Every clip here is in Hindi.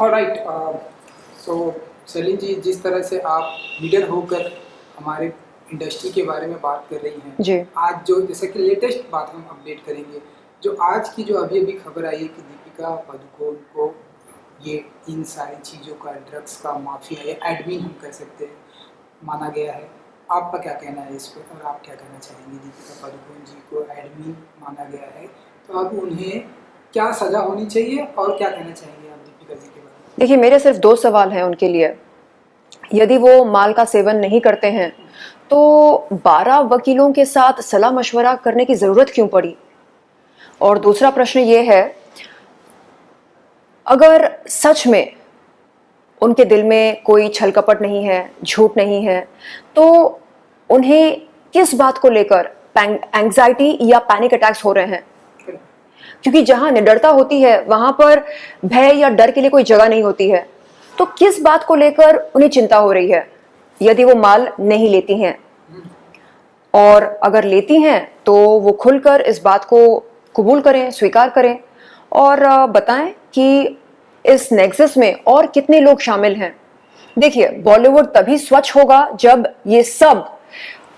ऑलराइट। सो सलीम जी, जिस तरह से आप लीडर होकर हमारे इंडस्ट्री के बारे में बात कर रही हैं, जी। आज जो जैसे कि लेटेस्ट बात हम अपडेट करेंगे, जो आज की जो अभी अभी खबर आई है कि दीपिका पादुकोण को ये इन सारी चीज़ों का, ड्रग्स का माफिया या एडमिन हम कह सकते हैं, माना गया है। आपका क्या कहना है इस पर और आप क्या कहना चाहेंगे? दीपिका पादुकोण जी को एडमिन माना गया है, तो अब उन्हें क्या सज़ा होनी चाहिए और क्या कहना चाहेंगे आप दीपिका जी के बारे में? देखिए, मेरे सिर्फ 2 सवाल हैं उनके लिए। यदि वो माल का सेवन नहीं करते हैं, तो 12 वकीलों के साथ सलाह-मशवरा करने की ज़रूरत क्यों पड़ी? और दूसरा प्रश्न ये है, अगर सच में उनके दिल में कोई छल-कपट नहीं है, झूठ नहीं है, तो उन्हें किस बात को लेकर एंग्ज़ायटी या पैनिक अटैक्स हो रहे हैं? क्योंकि जहाँ निडरता होती है, वहाँ पर भय या डर के लिए कोई जगह नहीं होती है। तो किस बात को लेकर उन्हें चिंता हो रही है, यदि वो माल नहीं लेती हैं? और अगर लेती हैं, तो वो खुलकर इस बात को कबूल करें, स्वीकार करें और बताएं कि इस नेक्सस में और कितने लोग शामिल हैं। देखिए, बॉलीवुड तभी स्वच्छ होगा जब ये सब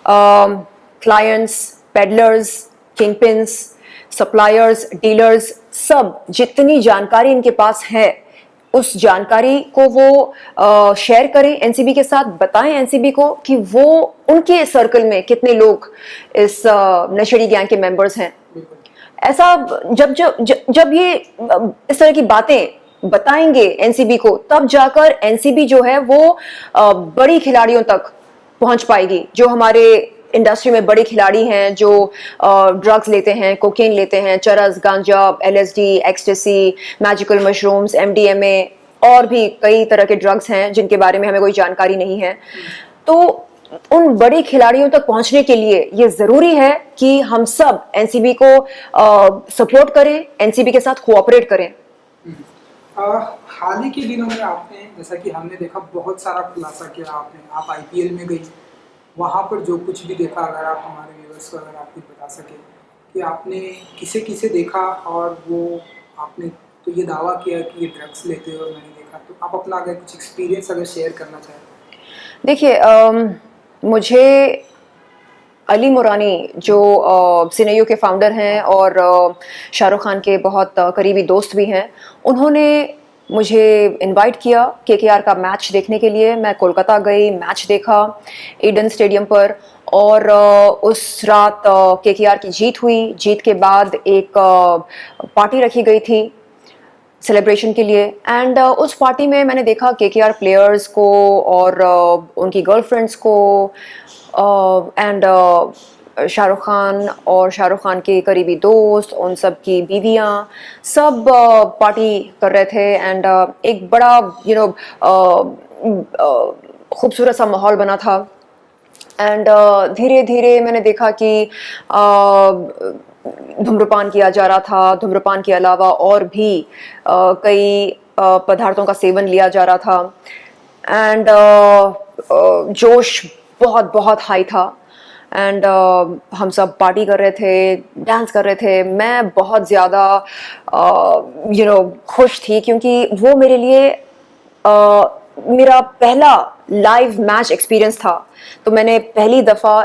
क्लाइंट्स, पेडलर्स, किंगपिन्स, सप्लायर्स, डीलर्स, सब जितनी जानकारी इनके पास है, उस जानकारी को वो शेयर करें एनसीबी के साथ, बताएं एनसीबी को कि वो उनके सर्कल में कितने लोग इस नशेड़ी गैंग के मेंबर्स हैं। ऐसा जब जब जब जब ये इस तरह की बातें बताएंगे एनसीबी को, तब जाकर एनसीबी जो है वो बड़ी खिलाड़ियों तक पहुंच पाएगी। जो हमारे इंडस्ट्री में बड़े खिलाड़ी हैं, जो ड्रग्स लेते हैं, कोकेन लेते हैं, चरस, गांजा, LSD, ecstasy, magical mushrooms, MDMA और भी कई तरह के ड्रग्स हैं जिनके बारे में हमें कोई जानकारी नहीं है। तो उन बड़े खिलाड़ियों तक पहुंचने के लिए ये जरूरी है कि हम सब एनसीबी को सपोर्ट करें, एनसीबी के साथ कोऑपरेट करें। हाल ही के दिनों में आपने, जैसा कि हमने देखा, बहुत सारा खुलासा किया आपने। आप आईपीएल में गई, वहाँ पर जो कुछ भी देखा, अगर आप हमारे व्यूअर्स को अगर आप कुछ बता सके कि आपने किसे किसे देखा, और वो आपने तो ये दावा किया कि ये ड्रग्स लेते हो और मैंने देखा, तो आप अपना अगर कुछ एक्सपीरियंस अगर शेयर करना चाहें। देखिए, मुझे अली मुरानी जो सिनेयो के फाउंडर हैं और शाहरुख खान के बहुत करीबी दोस्त भी हैं, उन्होंने मुझे इनवाइट किया केकेआर का मैच देखने के लिए। मैं कोलकाता गई, मैच देखा ईडन स्टेडियम पर, और उस रात केकेआर की जीत हुई। जीत के बाद एक पार्टी रखी गई थी सेलिब्रेशन के लिए, एंड उस पार्टी में मैंने देखा केकेआर प्लेयर्स को और उनकी गर्लफ्रेंड्स को, एंड शाहरुख खान और शाहरुख खान के करीबी दोस्त, उन सब की बीवियां, सब पार्टी कर रहे थे। एंड एक बड़ा खूबसूरत सा माहौल बना था। एंड धीरे धीरे मैंने देखा कि धूम्रपान किया जा रहा था। धूम्रपान के अलावा और भी कई पदार्थों का सेवन लिया जा रहा था। एंड जोश बहुत बहुत हाई था। एंड हम सब पार्टी कर रहे थे, डांस कर रहे थे। मैं बहुत ज़्यादा खुश थी, क्योंकि वो मेरे लिए मेरा पहला लाइव मैच एक्सपीरियंस था। तो मैंने पहली दफ़ा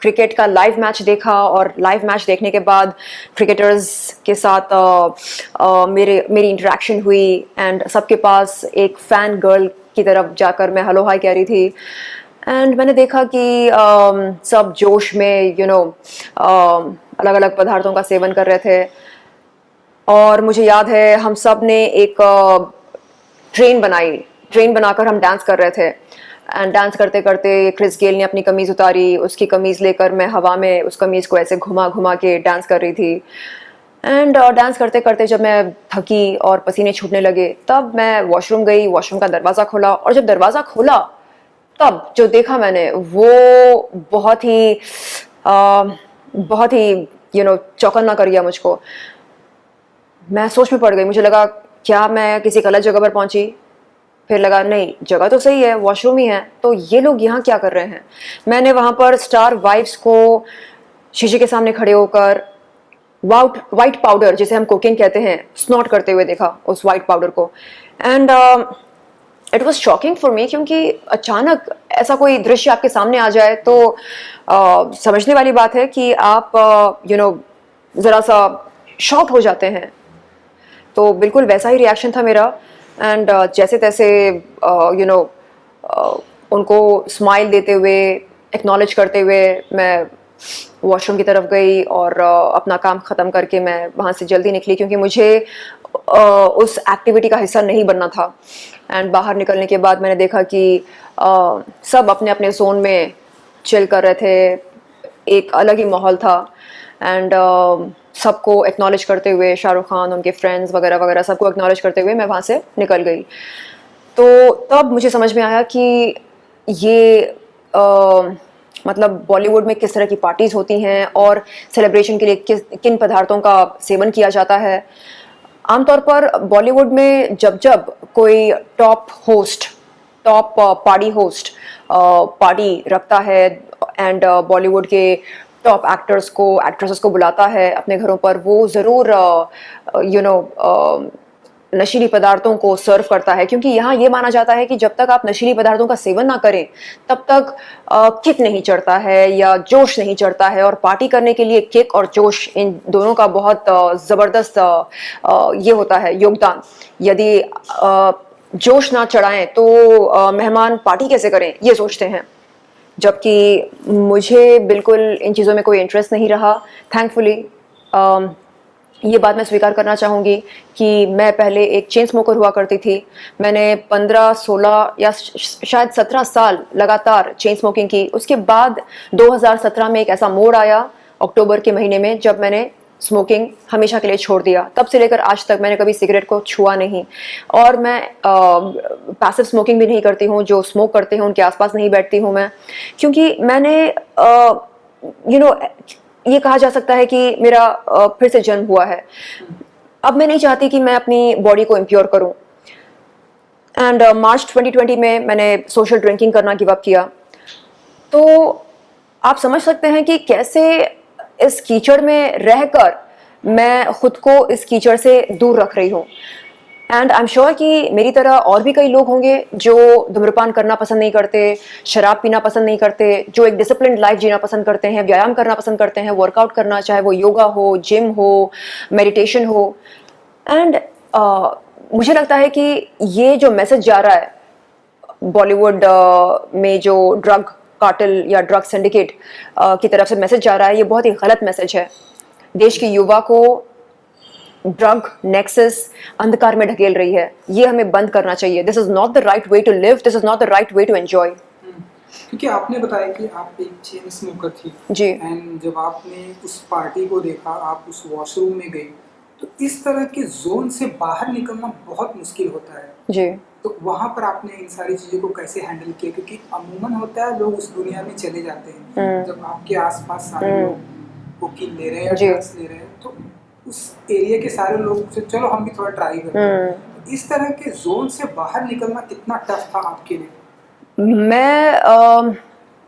क्रिकेट का लाइव मैच देखा, और लाइव मैच देखने के बाद क्रिकेटर्स के साथ मेरी इंटरेक्शन हुई। एंड सबके पास एक फ़ैन गर्ल की तरफ जाकर मैं हेलो हाय कह रही थी। एंड मैंने देखा कि सब जोश में अलग अलग पदार्थों का सेवन कर रहे थे। और मुझे याद है हम सब ने एक ट्रेन बनाकर हम डांस कर रहे थे। एंड डांस करते करते क्रिस गेल ने अपनी कमीज़ उतारी, उसकी कमीज़ लेकर मैं हवा में उस कमीज़ को ऐसे घुमा घुमा के डांस कर रही थी। एंड डांस करते करते जब मैं थकी और पसीने छूटने लगे, तब मैं वॉशरूम गई। वॉशरूम का दरवाज़ा खोला, और जब दरवाज़ा खोला तब जो देखा मैंने वो बहुत ही चौकन्ना कर गया मुझको। मैं सोच में पड़ गई। मुझे लगा क्या मैं किसी गलत जगह पर पहुंची? फिर लगा नहीं, जगह तो सही है, वॉशरूम ही है, तो ये लोग यहाँ क्या कर रहे हैं? मैंने वहाँ पर स्टार वाइफ्स को शीशे के सामने खड़े होकर वाइट पाउडर जिसे हम कोकेन कहते हैं स्नॉट करते हुए देखा उस वाइट पाउडर को। And it was shocking for me, क्योंकि अचानक ऐसा कोई दृश्य आपके सामने आ जाए तो समझने वाली बात है कि आप ज़रा सा शॉक हो जाते हैं। तो बिल्कुल वैसा ही रिएक्शन था मेरा। एंड जैसे तैसे उनको स्माइल देते हुए, एक्नॉलेज करते हुए मैं वॉशरूम की तरफ गई और अपना काम ख़त्म करके मैं वहाँ से जल्दी निकली, क्योंकि मुझे उस एक्टिविटी का हिस्सा नहीं बनना था। एंड बाहर निकलने के बाद मैंने देखा कि सब अपने अपने जोन में चिल कर रहे थे, एक अलग ही माहौल था। एंड सबको एक्नॉलेज करते हुए, शाहरुख खान, उनके फ्रेंड्स वगैरह वगैरह सबको एक्नॉलेज करते हुए मैं वहाँ से निकल गई। तो तब मुझे समझ में आया कि ये मतलब बॉलीवुड में किस तरह की पार्टीज़ होती हैं और सेलिब्रेशन के लिए किन पदार्थों का सेवन किया जाता है। आमतौर पर बॉलीवुड में जब जब कोई टॉप पार्टी होस्ट पार्टी रखता है एंड बॉलीवुड के टॉप एक्टर्स को, एक्ट्रेसेस को बुलाता है अपने घरों पर, वो ज़रूर नशीली पदार्थों को सर्व करता है, क्योंकि यहाँ ये माना जाता है कि जब तक आप नशीली पदार्थों का सेवन ना करें तब तक किक नहीं चढ़ता है या जोश नहीं चढ़ता है। और पार्टी करने के लिए किक और जोश, इन दोनों का बहुत ज़बरदस्त ये होता है योगदान। यदि जोश ना चढ़ाएं तो मेहमान पार्टी कैसे करें, ये सोचते हैं। जबकि मुझे बिल्कुल इन चीज़ों में कोई इंटरेस्ट नहीं रहा, थैंकफुली। ये बात मैं स्वीकार करना चाहूँगी कि मैं पहले एक चेन स्मोकर हुआ करती थी। मैंने 15, 16 या शायद 17 साल लगातार चेन स्मोकिंग की। उसके बाद 2017 में एक ऐसा मोड़ आया अक्टूबर के महीने में, जब मैंने स्मोकिंग हमेशा के लिए छोड़ दिया। तब से लेकर आज तक मैंने कभी सिगरेट को छुआ नहीं, और मैं पैसिव स्मोकिंग भी नहीं करती हूँ। जो स्मोक करते हैं उनके आसपास नहीं बैठती हूँ मैं, क्योंकि मैंने ये कहा जा सकता है कि मेरा फिर से जन्म हुआ है। अब मैं नहीं चाहती कि मैं अपनी बॉडी को इम्प्योर करूं। एंड मार्च 2020 में मैंने सोशल ड्रिंकिंग करना गिव अप किया। तो आप समझ सकते हैं कि कैसे इस कीचड़ में रहकर मैं खुद को इस कीचड़ से दूर रख रही हूँ। एंड आई एम श्योर कि मेरी तरह और भी कई लोग होंगे जो धूम्रपान करना पसंद नहीं करते, शराब पीना पसंद नहीं करते, जो एक डिसिप्लिन्ड लाइफ जीना पसंद करते हैं, व्यायाम करना पसंद करते हैं, वर्कआउट करना, चाहे वो योगा हो, जिम हो, मेडिटेशन हो। एंड मुझे लगता है कि ये जो मैसेज जा रहा है बॉलीवुड में, जो ड्रग कार्टेल या ड्रग सिंडिकेट की तरफ से मैसेज जा रहा है, ये बहुत ही गलत मैसेज है। देश के युवा को ड्रग नेक्सस अंधकार में ढकेल रही है। ये हमें बंद करना चाहिए। This is not the right way to live, this is not the right way to enjoy. क्योंकि आपने बताया कि आप एक चेन स्मोकर थी जी, एंड जब आपने उस पार्टी को देखा, आप उस वॉशरूम में गई, तो इस तरह के जोन से बाहर निकलना बहुत मुश्किल होता है जी। तो वहाँ पर आपने इन सारी चीज़ों को कैसे हैंडल किया? क्योंकि अमूमन होता है लोग उस दुनिया में चले जाते हैं जब आपके आसपास सारे लोग कोकीन ले रहे हैं या ड्रग्स ले रहे हैं, तो उस एरिया के सारे लोग से चलो हम भी थोड़ा ट्राई करते हैं। तो इस तरह के जोन से बाहर निकलना कितना टफ था आपके लिए?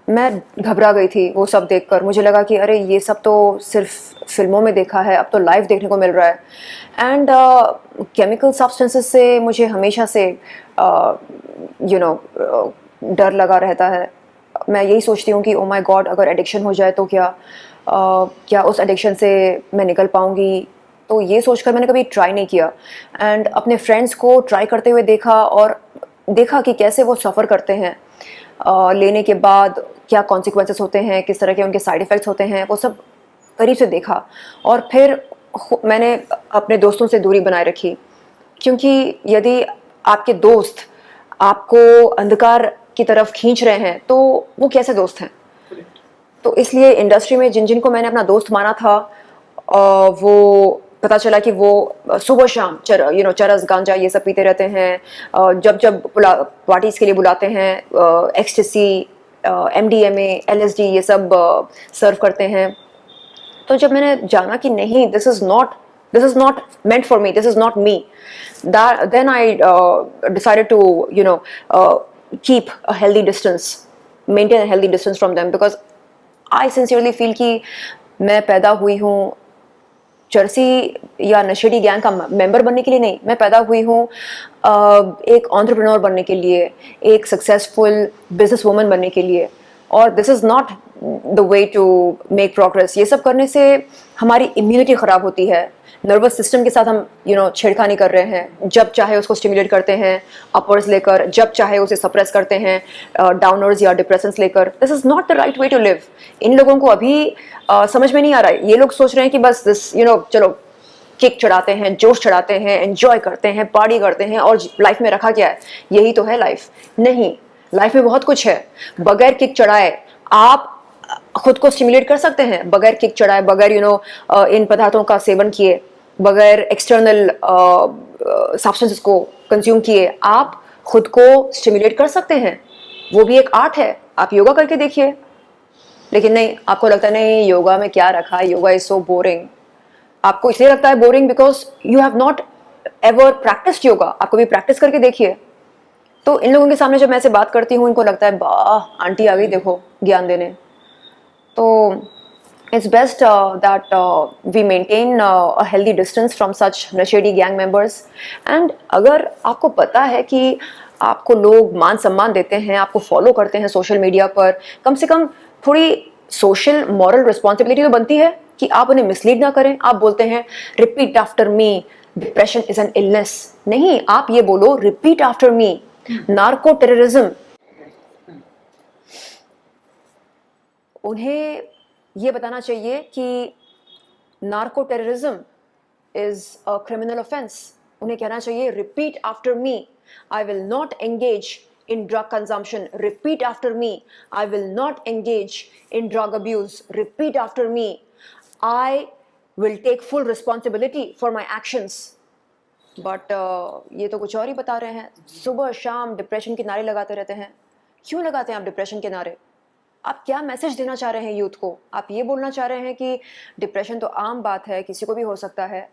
मैं घबरा गई थी वो सब देखकर। मुझे लगा कि अरे ये सब तो सिर्फ फिल्मों में देखा है, अब तो लाइव देखने को मिल रहा है। एंड केमिकल सब्सटेंसेस से मुझे हमेशा से डर लगा रहता है। मैं यही सोचती हूँ कि ओ माय गॉड, अगर एडिक्शन हो जाए तो क्या उस एडिक्शन से मैं निकल पाऊँगी? तो ये सोचकर मैंने कभी ट्राई नहीं किया। एंड अपने फ्रेंड्स को ट्राई करते हुए देखा और देखा कि कैसे वो सफ़र करते हैं लेने के बाद, क्या कॉन्सिक्वेंसेस होते हैं, किस तरह के उनके साइड इफ़ेक्ट्स होते हैं, वो सब करीब से देखा। और फिर मैंने अपने दोस्तों से दूरी बनाए रखी, क्योंकि यदि आपके दोस्त आपको अंधकार की तरफ खींच रहे हैं तो वो कैसे दोस्त हैं? तो इसलिए इंडस्ट्री में जिन जिनको मैंने अपना दोस्त माना था, वो पता चला कि वो सुबह शाम चरस गांजा ये सब पीते रहते हैं। जब जब पार्टीज़ के लिए बुलाते हैं, एक्सटेसी, MDMA, LSD ये सब सर्व करते हैं। तो जब मैंने जाना कि नहीं, this is not meant for me, this is not me, then I decided to keep a healthy distance, maintain a healthy distance from them, because I sincerely feel कि मैं पैदा हुई हूँ चरसी या नशेड़ी गैंग का मेंबर बनने के लिए नहीं, मैं पैदा हुई हूँ एक एंटरप्रेन्योर बनने के लिए, एक सक्सेसफुल बिजनेस वूमन बनने के लिए। और this is not the way to make progress. ये सब करने से हमारी इम्यूनिटी ख़राब होती है, नर्वस सिस्टम के साथ हम छेड़खानी कर रहे हैं, जब चाहे उसको स्टिमुलेट करते हैं अपवर्ड्स लेकर, जब चाहे उसे सप्रेस करते हैं डाउनवर्ड्स या डिप्रेशंस लेकर। This is not the right way to live. इन लोगों को अभी समझ में नहीं आ रहा है। ये लोग सोच रहे हैं कि बस दिस चलो किक चढ़ाते हैं, जोश चढ़ाते हैं, एंजॉय करते हैं, पार्टी करते हैं, और लाइफ में रखा क्या है, यही तो है लाइफ। नहीं, लाइफ में बहुत कुछ है। बगैर किक चढ़ाए आप खुद को स्टिमुलेट कर सकते हैं, बगैर किक चढ़ाए, बगैर इन पदार्थों का सेवन किए, बगैर एक्सटर्नल सब्सटेंसेस को कंज्यूम किए आप खुद को स्टिमुलेट कर सकते हैं। वो भी एक आर्ट है। आप योगा करके देखिए। लेकिन नहीं, आपको लगता है नहीं योगा में क्या रखा है, योगा इज सो बोरिंग। आपको इसलिए लगता है boring because you have not ever practised yoga. आपको भी प्रैक्टिस करके देखिए। तो इन लोगों के सामने जब मैं ऐसे बात करती हूँ, इनको लगता है वाह आंटी आ गई देखो ज्ञान देने। तो it's best that we maintain a healthy distance from such नशेड़ी गैंग मेंबर्स। एंड अगर आपको पता है कि आपको लोग मान सम्मान देते हैं, आपको फॉलो करते हैं सोशल मीडिया पर, कम से कम थोड़ी सोशल मॉरल रिस्पॉन्सिबिलिटी तो बनती है कि आप उन्हें मिसलीड ना करें। आप बोलते हैं repeat after me, depression is an illness. नहीं, आप ये बोलो repeat after me, narco terrorism. उन्हें ये बताना चाहिए कि narco terrorism is a criminal offence. उन्हें कहना चाहिए repeat after me, I will not engage in drug consumption. Repeat after me, I will not engage in drug abuse. Repeat after me, I will take full responsibility for my actions. But ये तो कुछ और ही बता रहे हैं। सुबह शाम डिप्रेशन के नारे लगाते रहते हैं। क्यों लगाते हैं आप डिप्रेशन के नारे? आप क्या मैसेज देना चाह रहे हैं यूथ को? आप ये बोलना चाह रहे हैं कि डिप्रेशन तो आम बात है, किसी को भी हो सकता है।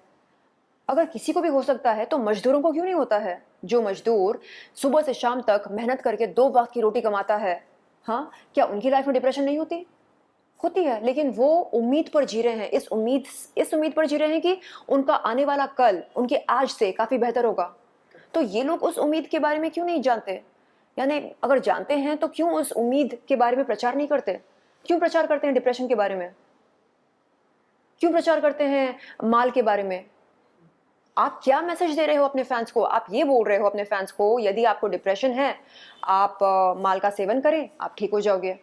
अगर किसी को भी हो सकता है तो मजदूरों को क्यों नहीं होता है? जो मजदूर सुबह से शाम तक मेहनत करके 2 वक्त की रोटी कमाता है, हाँ, क्या उनकी लाइफ में डिप्रेशन नहीं होती? होती है, लेकिन वो उम्मीद पर जी रहे हैं। इस उम्मीद पर जी रहे हैं कि उनका आने वाला कल उनके आज से काफी बेहतर होगा। तो ये लोग उस उम्मीद के बारे में क्यों नहीं जानते? यानी अगर जानते हैं तो क्यों उस उम्मीद के बारे में प्रचार नहीं करते? क्यों प्रचार करते हैं डिप्रेशन के बारे में? क्यों प्रचार करते हैं माल के बारे में? आप क्या मैसेज दे रहे हो अपने फैंस को? आप ये बोल रहे हो अपने फैंस को यदि आपको डिप्रेशन है, आप माल का सेवन करें, आप ठीक हो जाओगे।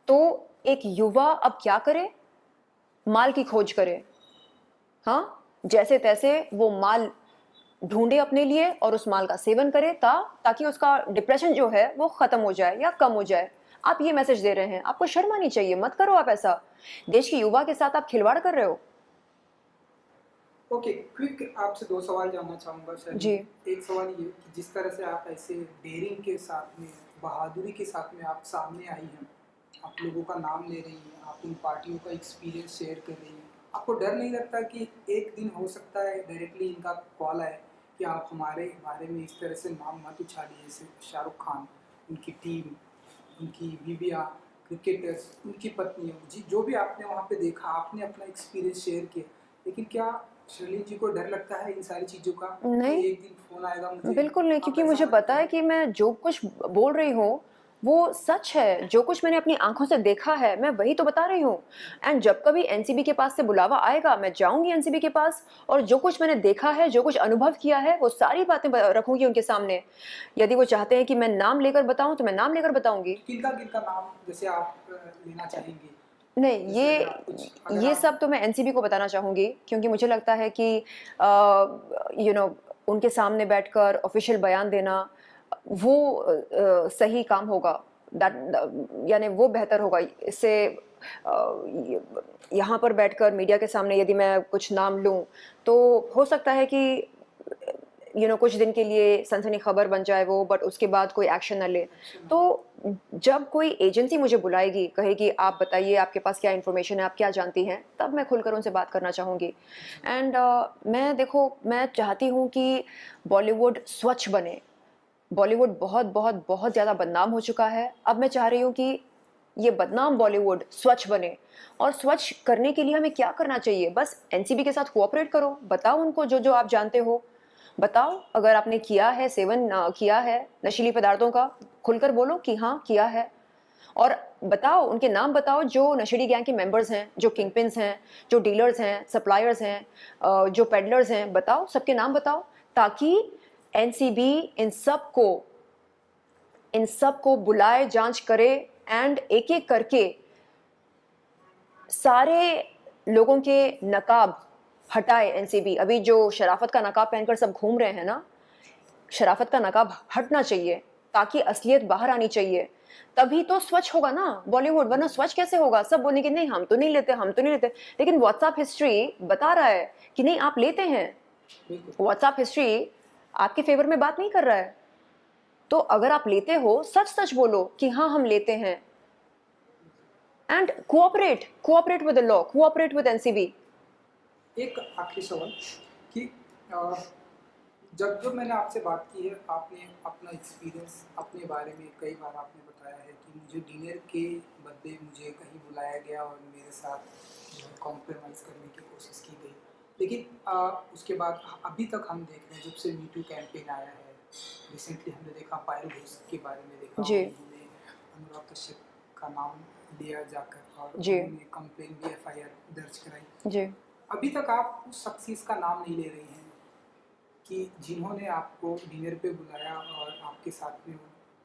तो एक युवा अब क्या करे? माल की खोज करे, हाँ, जैसे तैसे वो माल ढूंढे अपने लिए और उस माल का सेवन करे ताकि उसका डिप्रेशन जो है वो खत्म हो जाए या कम हो जाए। आप ये मैसेज दे रहे हैं। आपको शर्म आनी चाहिए। मत करो आप ऐसा। देश के युवा के साथ आप खिलवाड़ कर रहे हो। ओके, क्विक आपसे 2 सवाल जानना चाहूँगा सर जी। एक सवाल ये कि जिस तरह से आप ऐसे डेयरिंग के साथ में, बहादुरी के साथ में आप सामने आई हैं, आप लोगों का नाम ले रही हैं, आप उन पार्टियों का एक्सपीरियंस शेयर कर रही हैं, आपको डर नहीं लगता कि एक दिन हो सकता है डायरेक्टली इनका कॉल आए कि आप हमारे बारे में इस तरह से नाम मत उछालिए? जैसे शाहरुख खान, उनकी टीम, उनकी बीवियाँ, क्रिकेटर्स, उनकी पत्नियों, जी जो भी आपने वहाँ पे देखा, आपने अपना एक्सपीरियंस शेयर किया, लेकिन क्या शर्लिन जी को डर लगता है इन सारी चीज़ों का नहीं, कि एक दिन फोन आएगा मुझे? बिल्कुल नहीं, आप क्योंकि ऐसा मुझे मत पता है करिए। कि मैं जो कुछ बोल रही हूँ वो सच है। जो कुछ मैंने अपनी आंखों से देखा है मैं वही तो बता रही हूँ। एंड जब कभी एनसीबी के पास से बुलावा आएगा मैं जाऊंगी एनसीबी के पास, और जो कुछ मैंने देखा है, जो कुछ अनुभव किया है, वो सारी बातें रखूंगी उनके सामने। यदि वो चाहते हैं कि मैं नाम लेकर बताऊं तो मैं नाम लेकर बताऊंगी। किनका किनका नाम जैसे आप लेना चाहेंगे? नहीं, जैसे अगर आप कुछ अगर ये आप सब तो मैं एनसीबी को बताना चाहूंगी, क्योंकि मुझे लगता है कि उनके सामने बैठकर ऑफिशियल बयान देना वो सही काम होगा। यानी वो बेहतर होगा। इससे यहाँ पर बैठकर मीडिया के सामने यदि मैं कुछ नाम लूँ तो हो सकता है कि कुछ दिन के लिए सनसनी खबर बन जाए वो, बट उसके बाद कोई एक्शन न ले। तो जब कोई एजेंसी मुझे बुलाएगी, कहेगी आप बताइए आपके पास क्या इन्फॉर्मेशन है, आप क्या जानती हैं, तब मैं खुलकर उनसे बात करना चाहूँगी। एंड मैं चाहती हूँ कि बॉलीवुड स्वच्छ बने। बॉलीवुड बहुत बहुत बहुत ज़्यादा बदनाम हो चुका है। अब मैं चाह रही हूँ कि ये बदनाम बॉलीवुड स्वच्छ बने। और स्वच्छ करने के लिए हमें क्या करना चाहिए? बस एनसीबी के साथ कोऑपरेट करो, बताओ उनको जो जो आप जानते हो, बताओ अगर आपने किया है, सेवन किया है नशीली पदार्थों का, खुलकर बोलो कि हाँ किया है। और बताओ, उनके नाम बताओ जो नशेड़ी गैंग के मेंबर्स हैं, जो किंगपिन्स हैं, जो डीलर्स हैं, सप्लायर्स हैं, जो पेडलर्स हैं, बताओ, सबके नाम बताओ, ताकि एनसीबी इन सब को बुलाए, जांच करे एंड एक एक करके सारे लोगों के नकाब हटाए एनसीबी। अभी जो शराफत का नकाब पहनकर सब घूम रहे हैं ना, शराफत का नकाब हटना चाहिए ताकि असलियत बाहर आनी चाहिए। तभी तो स्वच्छ होगा ना बॉलीवुड, वरना स्वच्छ कैसे होगा? सब बोलेंगे नहीं हम तो नहीं लेते, हम तो नहीं लेते, लेकिन व्हाट्सएप हिस्ट्री बता रहा है कि नहीं आप लेते हैं। व्हाट्सएप हिस्ट्री आपके फेवर में बात नहीं कर रहा है। तो अगर आप लेते हो, सच सच बोलो कि हाँ हम लेते हैं, and cooperate with the law, cooperate with NCB. एक आखिरी सवाल कि अ, जब मैंने आपसे बात की है, आपने अपना एक्सपीरियंस अपने बारे में कई बार आपने बताया है कि मुझे डिनर के बदले मुझे कहीं बुलाया गया और मेरे साथ जो है कॉम्प्रोमाइज़ करने की कोशिश की गई। लेकिन उसके बाद अभी तक हम देख रहे हैं, जब से मीटू कैंपेन आया है, रिसेंटली हमने देखा पायल घोष के बारे में देखा, जी उन्होंने अनुराग कश्यप का नाम लिया जाकर और जी उन्होंने कंप्लेन भी एफआईआर दर्ज कराई। जी। अभी तक आप उस शख्सियत का नाम नहीं ले रही हैं कि जिन्होंने आपको डिनर पे बुलाया और आपके साथ में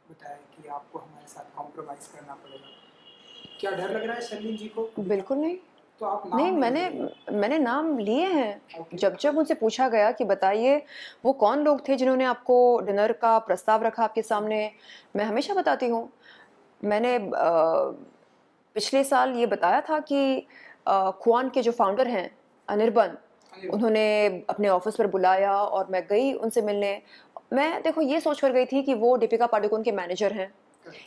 बताया कि आपको हमारे साथ कॉम्प्रोमाइज़ करना पड़ेगा। क्या डर लग रहा है शर्लिन जी को अभी तक? बिल्कुल नहीं। तो आप नहीं, नाम नहीं ले रही हैं। मैंने नाम लिए हैं। ओके। जब जब मुझसे पूछा गया कि बताइए वो कौन लोग थे जिन्होंने आपको डिनर का प्रस्ताव रखा आपके सामने, मैं हमेशा बताती हूँ। मैंने पिछले साल ये बताया था कि क्वान के जो फाउंडर हैं अनिर्बन, अनिर्बन। उन्होंने अपने ऑफिस पर बुलाया और मैं गई उनसे मिलने। मैं देखो ये सोच कर गई थी कि वो दीपिका पादुकोण के मैनेजर हैं,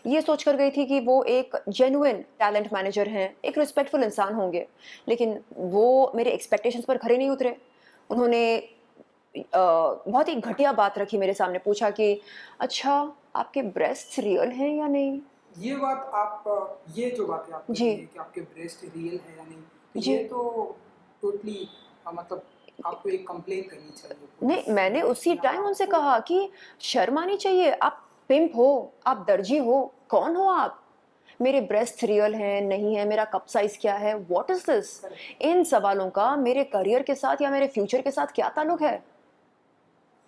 ये सोच कर गई थी कि वो एक जेन्युइन टैलेंट मैनेजर हैं, एक रिस्पेक्टफुल इंसान होंगे, लेकिन वो मेरे एक्सपेक्टेशंस पर खरे नहीं उतरे। उन्होंने बहुत ही घटिया बात रखी मेरे सामने, पूछा कि अच्छा आपके ब्रेस्ट्स रियल हैं या नहीं। ये बात आप ये जो बातें आप कर जी रही हैं कि आपके ब्रेस्ट रियल है या नहीं, तो जी। ये तो टोटली मतलब आपको एक कंप्लेन करनी चाहिए नहीं, पुलिस मैंने में उसी कि हाँ टाइम उनसे आपको। कहा कि शर्म आनी चाहिए, आप पिंप हो, आप दर्जी हो, कौन हो आप? मेरे ब्रेस्ट रियल हैं नहीं है, मेरा कप साइज क्या है, व्हाट इज दिस? करेक्ट। इन सवालों का मेरे करियर के साथ या मेरे फ्यूचर के साथ क्या ताल्लुक है?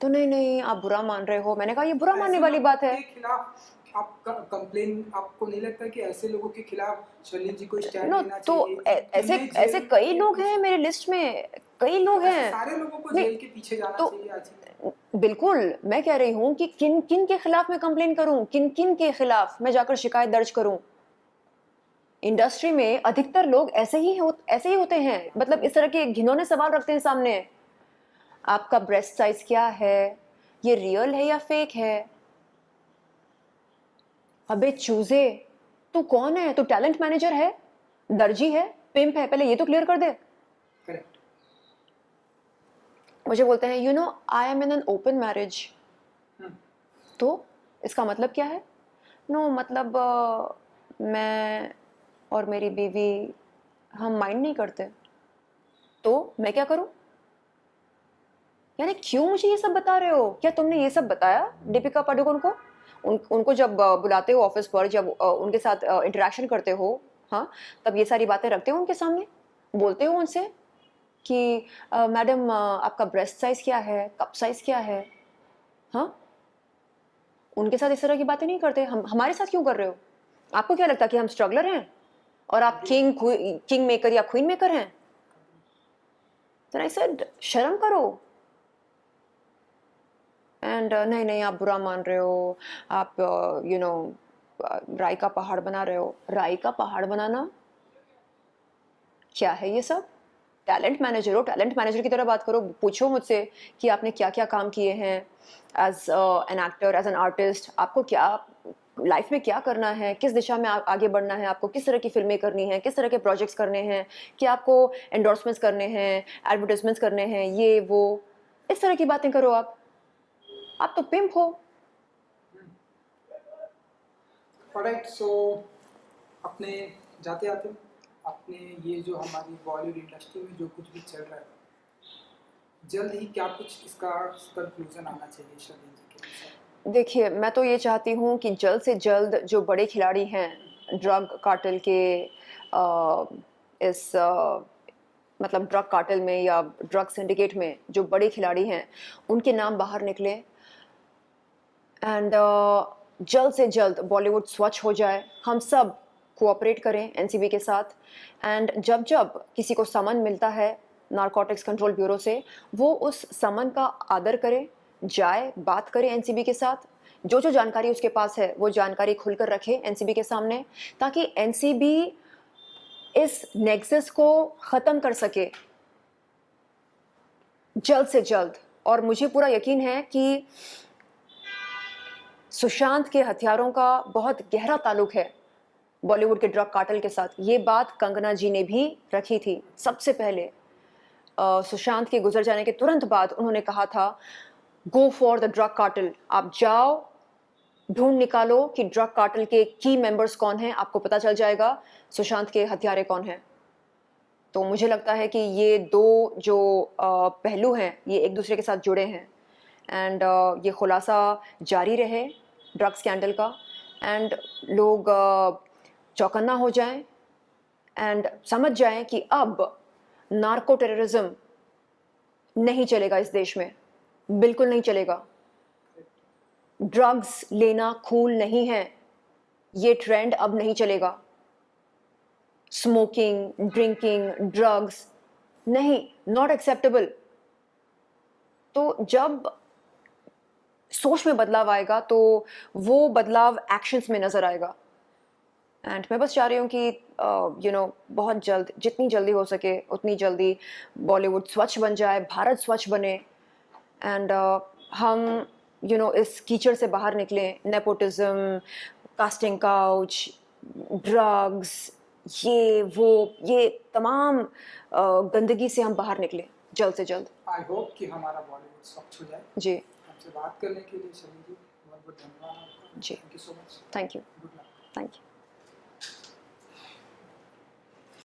तो नहीं नहीं आप बुरा मान रहे हो। मैंने कहा ये बुरा मानने ऐसे वाली लोगों बात है। के खिलाफ आपका कंप्लेन, आपको नहीं लगता कि ऐसे लोगों के खिलाफ शर्लिन जी को स्टैंड नो लेना तो चाहिए कि ऐसे उन्हें ऐसे जेल कई के लोग हैं पीछे, मेरे लिस्ट में, कई तो लोग ऐसे हैं। सारे लोगों को नहीं जेल के पीछे जाना तो चाहिए आज ही। बिल्कुल मैं कह रही हूँ कि किन किन के खिलाफ मैं कंप्लेन करूं, किन किन के खिलाफ मैं जाकर शिकायत दर्ज करूं। इंडस्ट्री में अधिकतर लोग ऐसे ही होते हैं, मतलब इस तरह के घिनौने सवाल रखते हैं सामने। आपका ब्रेस्ट साइज क्या है, ये रियल है या फेक है? अबे चूजे, तू कौन है? तू टैलेंट मैनेजर है, दर्जी है, पिंप है? पहले ये तो क्लियर कर दे। करेक्ट। मुझे बोलते हैं you know I am in an open marriage. तो इसका मतलब क्या है? नो मतलब मैं और मेरी बीवी हम माइंड नहीं करते। तो मैं क्या करूं? यानी क्यों मुझे ये सब बता रहे हो? क्या तुमने ये सब बताया दीपिका पादुकोण को? उनको जब बुलाते हो ऑफिस पर, जब उनके साथ इंटरेक्शन करते हो, हाँ, तब ये सारी बातें रखते हो उनके सामने, बोलते हो उनसे कि मैडम आपका ब्रेस्ट साइज क्या है, कप साइज क्या है? हाँ, उनके साथ इस तरह की बातें नहीं करते। हम हमारे साथ क्यों कर रहे हो? आपको क्या लगता है कि हम स्ट्रगलर हैं और आप किंग मेकर या क्वीन मेकर हैं? तो आई सेड शर्म करो। एंड नहीं नहीं आप बुरा मान रहे हो, आप यू नो राई का पहाड़ बना रहे हो। राई का पहाड़ बनाना क्या है ये सब? टैलेंट मैनेजर हो, टैलेंट मैनेजर की तरह बात करो। पूछो मुझसे कि आपने क्या क्या काम किए हैं as an actor, as an artist. आपको क्या लाइफ में क्या करना है, किस दिशा में आगे बढ़ना है, आपको किस तरह की फिल्में करनी है, किस तरह के प्रोजेक्ट्स करने हैं, क्या आपको एंडोर्समेंट्स करने हैं, एडवर्टाइजमेंट्स करने हैं, ये वो, इस तरह की बातें करो। आप तो पिंप हो। ऑलराइट, सो अपने जाते आते अपने ये जो हमारी बॉलीवुड इंडस्ट्री में जो कुछ भी चल रहा है, जल्द ही क्या कुछ इसका कंक्लूजन आना चाहिए शर्लिन जी के अनुसार? देखिए, मैं तो ये चाहती हूँ कि जल्द से जल्द जो बड़े खिलाड़ी हैं ड्रग कार्टेल के इस मतलब ड्रग कार्टेल में या ड्रग सिंडिकेट में जो बड़े खिलाड़ी हैं उनके नाम बाहर निकले एंड जल्द से जल्द बॉलीवुड स्वच्छ हो जाए। हम सब कोऑपरेट करें एनसीबी के साथ एंड जब जब किसी को समन मिलता है नारकोटिक्स कंट्रोल ब्यूरो से, वो उस समन का आदर करे, जाए, बात करे एनसीबी के साथ, जो जो जानकारी उसके पास है वो जानकारी खुलकर रखे एनसीबी के सामने, ताकि एनसीबी इस नेक्सस को ख़त्म कर सके जल्द से जल्द। और मुझे पूरा यकीन है कि सुशांत के हथियारों का बहुत गहरा ताल्लुक है बॉलीवुड के ड्रग कार्टेल के साथ। ये बात कंगना जी ने भी रखी थी सबसे पहले। सुशांत के गुजर जाने के तुरंत बाद उन्होंने कहा था, go for the drug cartel, आप जाओ, ढूंढ निकालो कि ड्रग कार्टेल के की मेंबर्स कौन हैं, आपको पता चल जाएगा सुशांत के हत्यारे कौन हैं। तो मुझे लगता है कि ये दो जो पहलू हैं ये एक दूसरे के साथ जुड़े हैं एंड ये खुलासा जारी रहे ड्रग स्कैंडल का एंड लोग चौकन्ना हो जाएं एंड समझ जाएं कि अब नार्को टेररिज्म नहीं चलेगा इस देश में, बिल्कुल नहीं चलेगा। ड्रग्स लेना कूल नहीं है, ये ट्रेंड अब नहीं चलेगा। स्मोकिंग, ड्रिंकिंग, ड्रग्स नहीं, नॉट एक्सेप्टेबल। तो जब सोच में बदलाव आएगा तो वो बदलाव एक्शंस में नजर आएगा एंड मैं बस चाह रही हूँ कि बहुत जल्द, जितनी जल्दी हो सके उतनी जल्दी बॉलीवुड स्वच्छ बन जाए, भारत स्वच्छ बने एंड हम इस कीचड़ से बाहर निकलें। नेपोटिज्म, कास्टिंग काउच, ड्रग्स, ये तमाम गंदगी से हम बाहर निकलें जल्द से जल्द। आई होप कि हमारा बॉलीवुड स्वच्छ हो जाए। जी, हमसे बात करने के लिए शर्लिन जी बहुत बहुत धन्यवाद आपका। जी, thank you so much. Thank you, good luck. Thank you.